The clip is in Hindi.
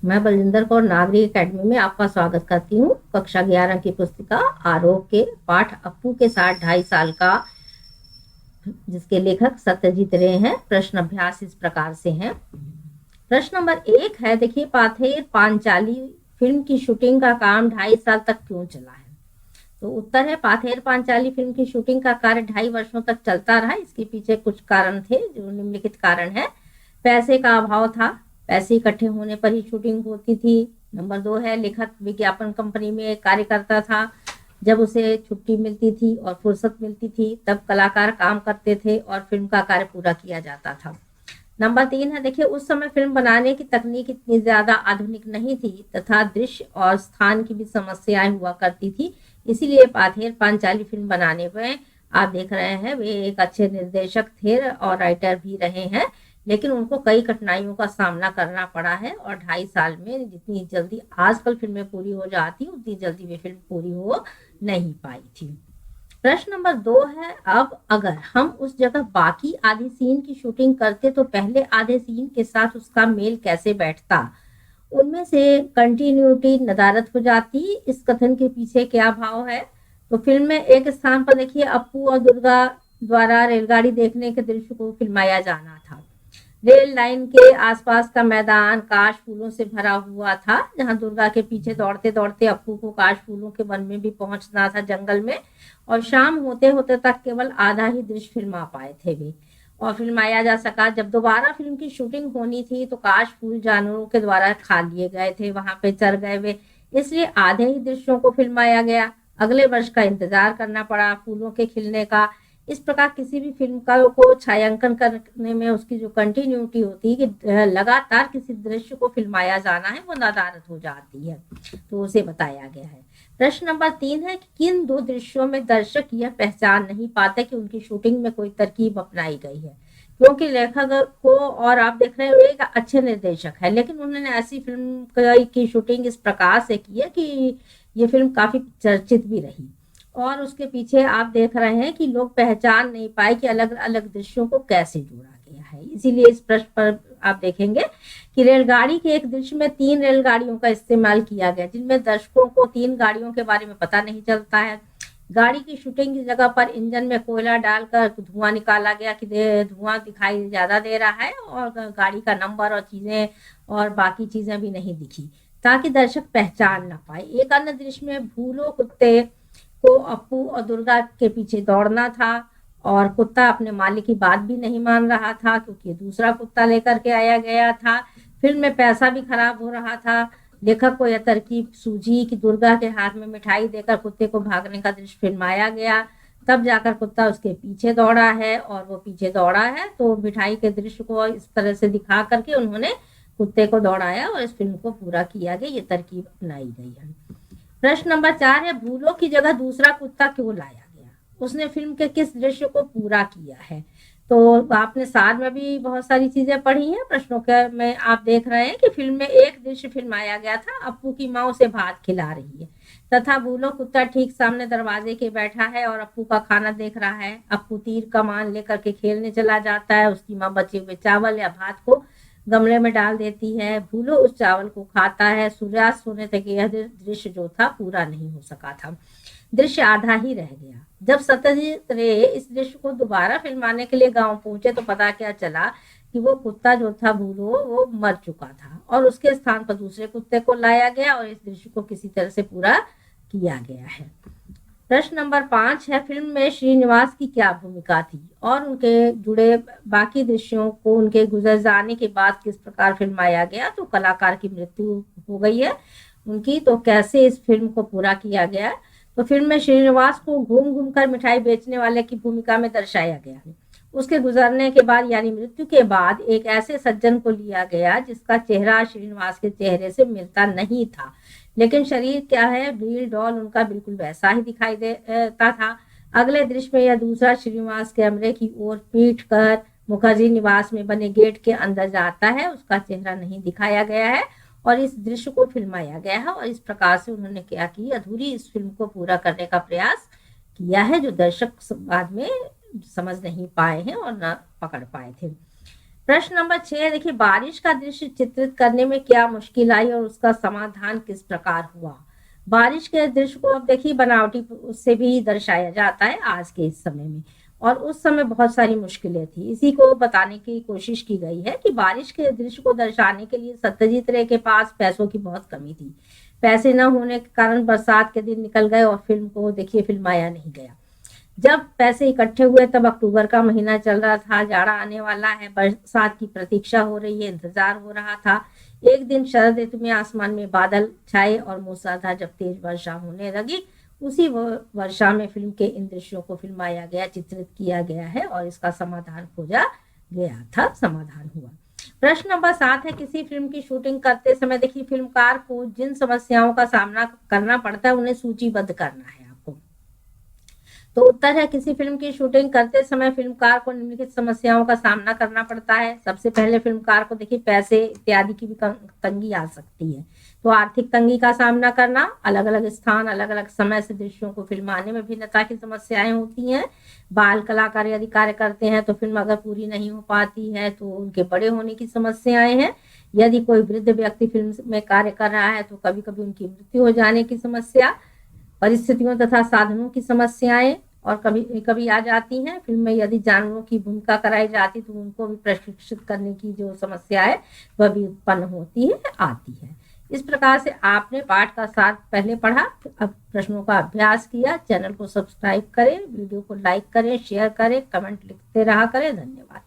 मैं बलजिंदर कौर नागरिक एकेडमी में आपका स्वागत करती हूँ। कक्षा 11 की पुस्तिका आरोप के पाठ अप्पू के साथ 2.5 साल का, जिसके लेखक सत्यजीत रे हैं। प्रश्न अभ्यास इस प्रकार से हैं। प्रश्न नंबर 1 है, देखिए, पाथेर पांचाली फिल्म की शूटिंग का काम 2.5 साल तक क्यों चला है? तो उत्तर है, पाथेर पांचाली फिल्म की शूटिंग का कार्य 2.5 वर्षों तक चलता रहा। इसके पीछे कुछ कारण थे, जो निम्नलिखित कारण है। पैसे का अभाव था, पैसे इकट्ठे होने पर ही शूटिंग होती थी। नंबर 2 है, लेखक विज्ञापन कंपनी में कार्य करता था। जब उसे छुट्टी मिलती थी और फुर्सत मिलती थी तब कलाकार काम करते थे और फिल्म का कार्य पूरा किया जाता था। नंबर 3 है, देखिए, उस समय फिल्म बनाने की तकनीक इतनी ज्यादा आधुनिक नहीं थी तथा दृश्य और स्थान की भी समस्याएं हुआ करती थी। इसीलिए पाथेर पांचाली फिल्म बनाने में, आप देख रहे हैं, वे एक अच्छे निर्देशक थे और राइटर भी रहे हैं, लेकिन उनको कई कठिनाइयों का सामना करना पड़ा है और 2.5 साल में जितनी जल्दी आजकल फिल्में पूरी हो जाती उतनी जल्दी वे फिल्म पूरी हो नहीं पाई थी। प्रश्न नंबर 2 है, अब अगर हम उस जगह बाकी आधे सीन की शूटिंग करते तो पहले आधे सीन के साथ उसका मेल कैसे बैठता? उनमें से कंटिन्यूटी नदारद हो जाती। इस कथन के पीछे क्या भाव है? तो फिल्म में एक स्थान पर, देखिए, अप्पू और दुर्गा द्वारा रेलगाड़ी देखने के दृश्य को फिल्माया जाना था। रेल लाइन के आसपास का मैदान काश फूलों से भरा हुआ था, जहां दुर्गा के पीछे दौड़ते दौड़ते अप्पू को काश फूलों के वन में भी पहुंचना था, जंगल में। और शाम होते होते तक केवल आधा ही दृश्य फिल्मा पाए थे वे, और फिल्माया जा सका। जब दोबारा फिल्म की शूटिंग होनी थी तो काश फूल जानवरों के द्वारा खा लिए गए थे, वहां पे चर गए वे, इसलिए आधे ही दृश्यों को फिल्माया गया। अगले वर्ष का इंतजार करना पड़ा फूलों के खिलने का। इस प्रकार किसी भी फिल्म का को छायांकन करने में उसकी जो कंटिन्यूटी होती है कि लगातार किसी दृश्य को फिल्माया जाना है, वो नदारद हो जाती है, तो उसे बताया गया है। प्रश्न नंबर 3 है कि किन दो दृश्यों में दर्शक यह पहचान नहीं पाते कि उनकी शूटिंग में कोई तरकीब अपनाई गई है? क्योंकि लेखक को, और आप देख रहे हो, एक अच्छे निर्देशक है, लेकिन उन्होंने ऐसी फिल्म की शूटिंग इस प्रकार से की है कि ये फिल्म काफी चर्चित भी रही। और उसके पीछे आप देख रहे हैं कि लोग पहचान नहीं पाए कि अलग अलग दृश्यों को कैसे जोड़ा गया है। इसीलिए इस प्रश्न पर आप देखेंगे कि रेलगाड़ी के एक दृश्य में 3 रेलगाड़ियों का इस्तेमाल किया गया, जिनमें दर्शकों को 3 गाड़ियों के बारे में पता नहीं चलता है। गाड़ी की शूटिंग की जगह पर इंजन में कोयला डालकर धुआं निकाला गया कि धुआं दिखाई ज्यादा दे रहा है, और गाड़ी का नंबर और चीजें और बाकी चीजें भी नहीं दिखी, ताकि दर्शक पहचान ना पाए। एक अन्य दृश्य में भूलो कुत्ते को अप्पू और दुर्गा के पीछे दौड़ना था, और कुत्ता अपने मालिक की बात भी नहीं मान रहा था क्योंकि दूसरा कुत्ता लेकर के आया गया था। फिल्म में पैसा भी खराब हो रहा था। लेखक को यह तरकीब सूझी कि दुर्गा के हाथ में मिठाई देकर कुत्ते को भागने का दृश्य फिल्माया गया। तब जाकर कुत्ता उसके पीछे दौड़ा है, और वो पीछे दौड़ा है तो मिठाई के दृश्य को इस तरह से दिखा करके उन्होंने कुत्ते को दौड़ाया और इस फिल्म को पूरा किया गया। ये तरकीब अपनाई गई है। प्रश्न नंबर 4 है, भूलो की जगह दूसरा कुत्ता क्यों लाया गया? उसने फिल्म के किस दृश्य को पूरा किया है? तो आपने सार में भी बहुत सारी चीजें पढ़ी हैं। प्रश्नों के में आप देख रहे हैं कि फिल्म में एक दृश्य फिल्माया गया था, अप्पू की माँ उसे भात खिला रही है तथा भूलो कुत्ता ठीक सामने दरवाजे के बैठा है और अप्पू का खाना देख रहा है। अप्पू तीर कमान लेकर के खेलने चला जाता है, उसकी माँ बचे हुए चावल या भात को गमले में डाल देती है। भूलो उस चावल को खाता है। सूर्यास्त होने तक यह दृश्य जो था पूरा नहीं हो सका था, दृश्य आधा ही रह गया। जब सत्यजीत रे इस दृश्य को दोबारा फिल्माने के लिए गांव पहुंचे तो पता क्या चला कि वो कुत्ता जो था भूलो, वो मर चुका था और उसके स्थान पर दूसरे कुत्ते को लाया गया और इस दृश्य को किसी तरह से पूरा किया गया है। प्रश्न नंबर 5 है, फिल्म में श्रीनिवास की क्या भूमिका थी और उनके जुड़े बाकी दृश्यों को उनके गुजर जाने के बाद किस प्रकार फिल्माया गया? तो कलाकार की मृत्यु हो गई है उनकी, तो कैसे इस फिल्म को पूरा किया गया? तो फिल्म में श्रीनिवास को घूम घूम कर मिठाई बेचने वाले की भूमिका में दर्शाया गया है। उसके गुजरने के बाद यानी मृत्यु के बाद एक ऐसे सज्जन को लिया गया जिसका चेहरा श्रीनिवास के चेहरे से मिलता नहीं था, लेकिन शरीर क्या है, रील डॉल उनका बिल्कुल वैसा ही दिखाई देता था। अगले दृश्य में यह दूसरा श्रीनिवास कैमरे की ओर पीट कर मुखर्जी निवास में बने गेट के अंदर जाता है, उसका चेहरा नहीं दिखाया गया है और इस दृश्य को फिल्माया गया है। और इस प्रकार से उन्होंने क्या की, अधूरी इस फिल्म को पूरा करने का प्रयास किया है, जो दर्शक बाद में समझ नहीं पाए हैं और न पकड़ पाए थे। प्रश्न नंबर 6 देखिए, बारिश का दृश्य चित्रित करने में क्या मुश्किल आई और उसका समाधान किस प्रकार हुआ। बारिश के दृश्य को अब देखिए बनावटी उससे भी दर्शाया जाता है आज के इस समय में, और उस समय बहुत सारी मुश्किलें थी। इसी को बताने की कोशिश की गई है कि बारिश के दृश्य को दर्शाने के लिए सत्यजीत रे के पास पैसों की बहुत कमी थी। पैसे न होने के कारण बरसात के दिन निकल गए और फिल्म को देखिए फिल्माया नहीं गया। जब पैसे इकट्ठे हुए तब अक्टूबर का महीना चल रहा था, जाड़ा आने वाला है, बरसात की प्रतीक्षा हो रही है, इंतजार हो रहा था। एक दिन शरद ऋतु में आसमान में बादल छाए और मूसलाधार जब तेज वर्षा होने लगी, उसी वर्षा में फिल्म के इन दृश्यों को फिल्माया गया, चित्रित किया गया है और इसका समाधान खोजा गया था, समाधान हुआ। प्रश्न नंबर 7 है, किसी फिल्म की शूटिंग करते समय देखिए फिल्मकार को जिन समस्याओं का सामना करना पड़ता है उन्हें सूचीबद्ध करना है आपको। तो उत्तर है, किसी फिल्म की शूटिंग करते समय फिल्मकार को निम्नलिखित समस्याओं का सामना करना पड़ता है। सबसे पहले फिल्मकार को देखिए पैसे इत्यादि की भी तंगी आ सकती है, तो आर्थिक तंगी का सामना करना, अलग अलग स्थान अलग अलग समय से दृश्यों को फिल्माने में भिन्नता की समस्याएं होती हैं। बाल कलाकार यदि कार्य करते हैं तो फिल्म अगर पूरी नहीं हो पाती है तो उनके बड़े होने की समस्याएं हैं। यदि कोई वृद्ध व्यक्ति फिल्म में कार्य कर रहा है तो कभी कभी उनकी मृत्यु हो जाने की समस्या, परिस्थितियों तथा साधनों की समस्याएं और कभी कभी आ जाती हैं। फिल्म में यदि जानवरों की भूमिका कराई जाती तो उनको भी प्रशिक्षित करने की जो समस्या है वह भी उत्पन्न होती है, आती है। इस प्रकार से आपने पाठ का सार पहले पढ़ा, अब प्रश्नों का अभ्यास किया। चैनल को सब्सक्राइब करें, वीडियो को लाइक करें, शेयर करें, कमेंट लिखते रहा करें। धन्यवाद।